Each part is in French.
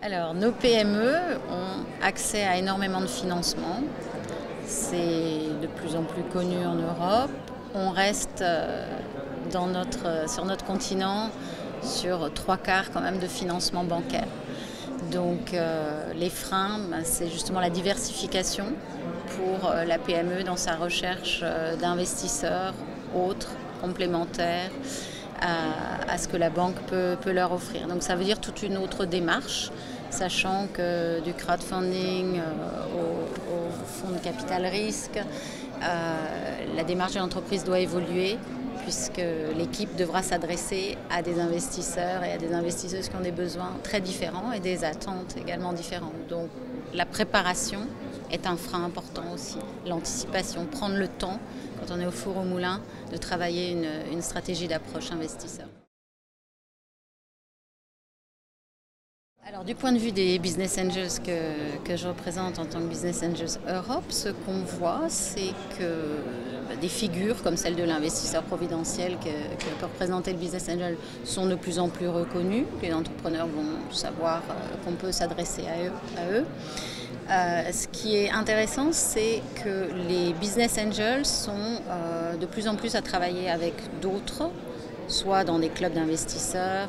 Alors, nos PME ont accès à énormément de financement. C'est de plus en plus connu en Europe. On reste sur notre continent sur 3/4 quand même de financement bancaire. Donc les freins, c'est justement la diversification pour la PME dans sa recherche d'investisseurs autres, complémentaires à ce que la banque peut leur offrir. Donc ça veut dire toute une autre démarche, sachant que du crowdfunding au fonds de capital risque, la démarche de l'entreprise doit évoluer puisque l'équipe devra s'adresser à des investisseurs et à des investisseuses qui ont des besoins très différents et des attentes également différentes. Donc la préparation est un frein important aussi. L'anticipation, prendre le temps, quand on est au four au moulin, de travailler une stratégie d'approche investisseur. Alors du point de vue des Business Angels que je représente en tant que Business Angels Europe, ce qu'on voit, c'est que des figures comme celle de l'investisseur providentiel que peut représenter le Business Angel sont de plus en plus reconnues. Les entrepreneurs vont savoir qu'on peut s'adresser à eux. Ce qui est intéressant, c'est que les Business Angels sont de plus en plus à travailler avec d'autres, soit dans des clubs d'investisseurs,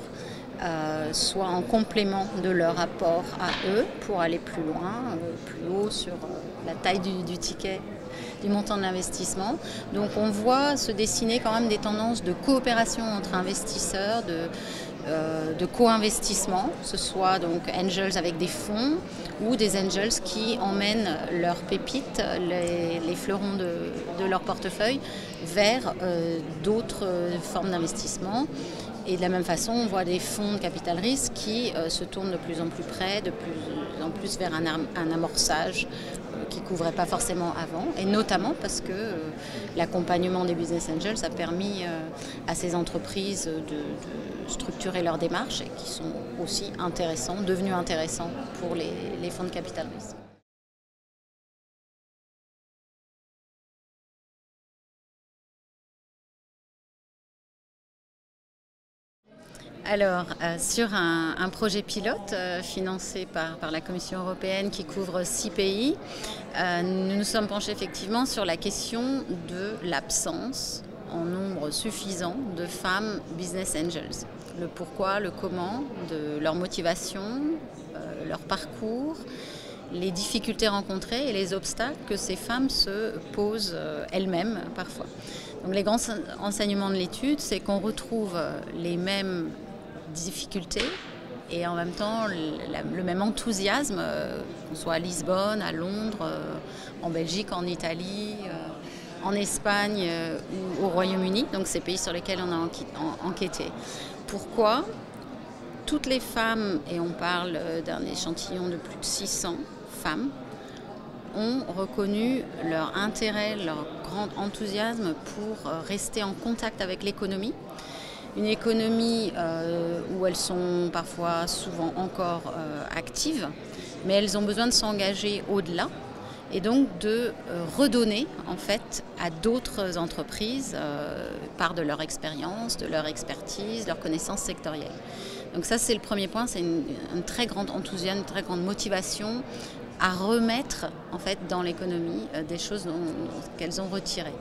soit en complément de leur apport à eux pour aller plus loin, plus haut sur la taille du ticket, du montant de l'investissement. Donc on voit se dessiner quand même des tendances de coopération entre investisseurs, de co-investissement, que ce soit donc angels avec des fonds ou des angels qui emmènent leurs pépites, les fleurons de leur portefeuille vers d'autres formes d'investissement. Et de la même façon, on voit des fonds de capital risque qui se tournent de plus en plus près, de plus en plus vers un amorçage qui ne couvrait pas forcément avant, et notamment parce que l'accompagnement des business angels a permis à ces entreprises de structurer leurs démarches et qui sont aussi devenus intéressants pour les fonds de capital risque. Alors, sur un projet pilote financé par la Commission européenne qui couvre 6 pays, nous nous sommes penchés effectivement sur la question de l'absence en nombre suffisant de femmes business angels. Le pourquoi, le comment, de leur motivation, leur parcours, les difficultés rencontrées et les obstacles que ces femmes se posent elles-mêmes parfois. Donc les grands enseignements de l'étude, c'est qu'on retrouve les mêmes difficultés et en même temps le même enthousiasme, qu'on soit à Lisbonne, à Londres, en Belgique, en Italie, en Espagne ou au Royaume-Uni, donc ces pays sur lesquels on a enquêté. Pourquoi ? Toutes les femmes, et on parle d'un échantillon de plus de 600 femmes, ont reconnu leur intérêt, leur grand enthousiasme pour rester en contact avec l'économie. Une économie où elles sont parfois souvent encore actives, mais elles ont besoin de s'engager au-delà et donc de redonner en fait à d'autres entreprises part de leur expérience, de leur expertise, de leur connaissance sectorielle. Donc ça c'est le premier point, c'est un très grand enthousiasme, une très grande motivation à remettre en fait dans l'économie des choses qu'elles ont retirées.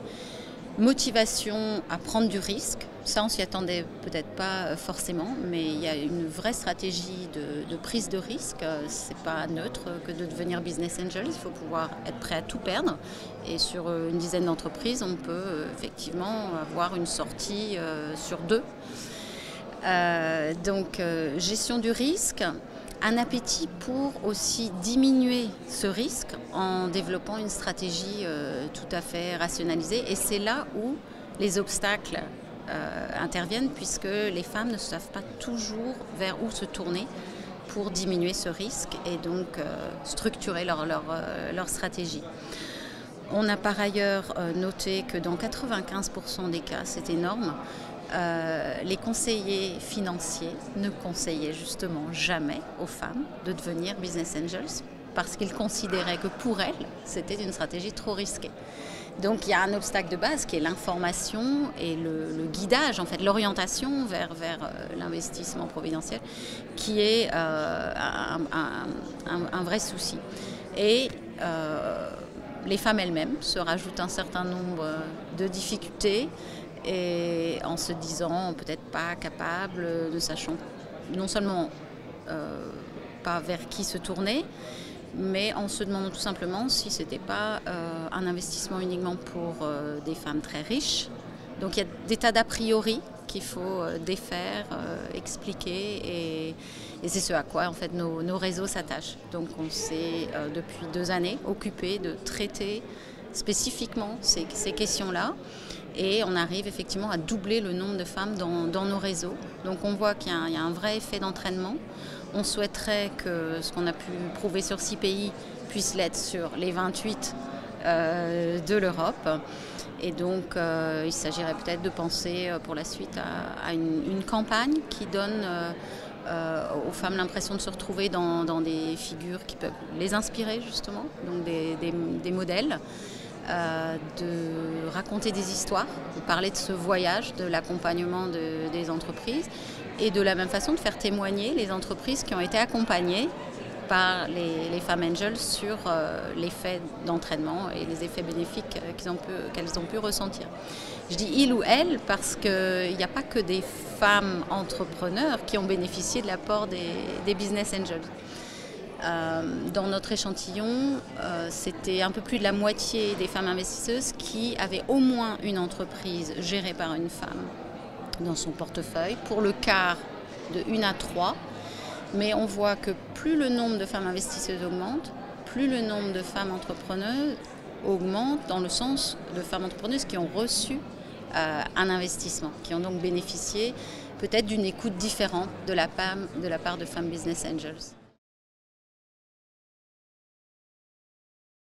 Motivation à prendre du risque, ça on s'y attendait peut-être pas forcément, mais il y a une vraie stratégie de prise de risque. C'est pas neutre que de devenir business angel, il faut pouvoir être prêt à tout perdre. Et sur une dizaine d'entreprises, on peut effectivement avoir une sortie sur 2. Donc gestion du risque. Un appétit pour aussi diminuer ce risque en développant une stratégie tout à fait rationalisée. Et c'est là où les obstacles interviennent, puisque les femmes ne savent pas toujours vers où se tourner pour diminuer ce risque et donc structurer leur stratégie. On a par ailleurs noté que dans 95% des cas, c'est énorme, les conseillers financiers ne conseillaient justement jamais aux femmes de devenir business angels parce qu'ils considéraient que pour elles, c'était une stratégie trop risquée. Donc il y a un obstacle de base qui est l'information et le guidage, en fait, l'orientation vers l'investissement providentiel, qui est un vrai souci. Et les femmes elles-mêmes se rajoutent un certain nombre de difficultés et en se disant peut-être pas capables, ne sachant non seulement pas vers qui se tourner, mais en se demandant tout simplement si ce n'était pas un investissement uniquement pour des femmes très riches. Donc il y a des tas d'a priori qu'il faut défaire, expliquer, et c'est ce à quoi en fait nos réseaux s'attachent. Donc on s'est depuis 2 années occupé de traiter spécifiquement ces questions-là, et on arrive effectivement à doubler le nombre de femmes dans nos réseaux. Donc on voit qu'il y a un vrai effet d'entraînement. On souhaiterait que ce qu'on a pu prouver sur 6 pays puisse l'être sur les 28 de l'Europe. Et donc il s'agirait peut-être de penser pour la suite à une campagne qui donne aux femmes l'impression de se retrouver dans des figures qui peuvent les inspirer justement, donc des modèles. De raconter des histoires, de parler de ce voyage, de l'accompagnement des entreprises, et de la même façon de faire témoigner les entreprises qui ont été accompagnées par les femmes angels sur l'effet d'entraînement et les effets bénéfiques qu'elles ont pu ressentir. Je dis il ou elle parce qu'il n'y a pas que des femmes entrepreneurs qui ont bénéficié de l'apport des business angels. Dans notre échantillon, c'était un peu plus de la moitié des femmes investisseuses qui avaient au moins une entreprise gérée par une femme dans son portefeuille, pour le quart de 1 à 3. Mais on voit que plus le nombre de femmes investisseuses augmente, plus le nombre de femmes entrepreneuses augmente, dans le sens de femmes entrepreneuses qui ont reçu un investissement, qui ont donc bénéficié peut-être d'une écoute différente de la part de femmes business angels.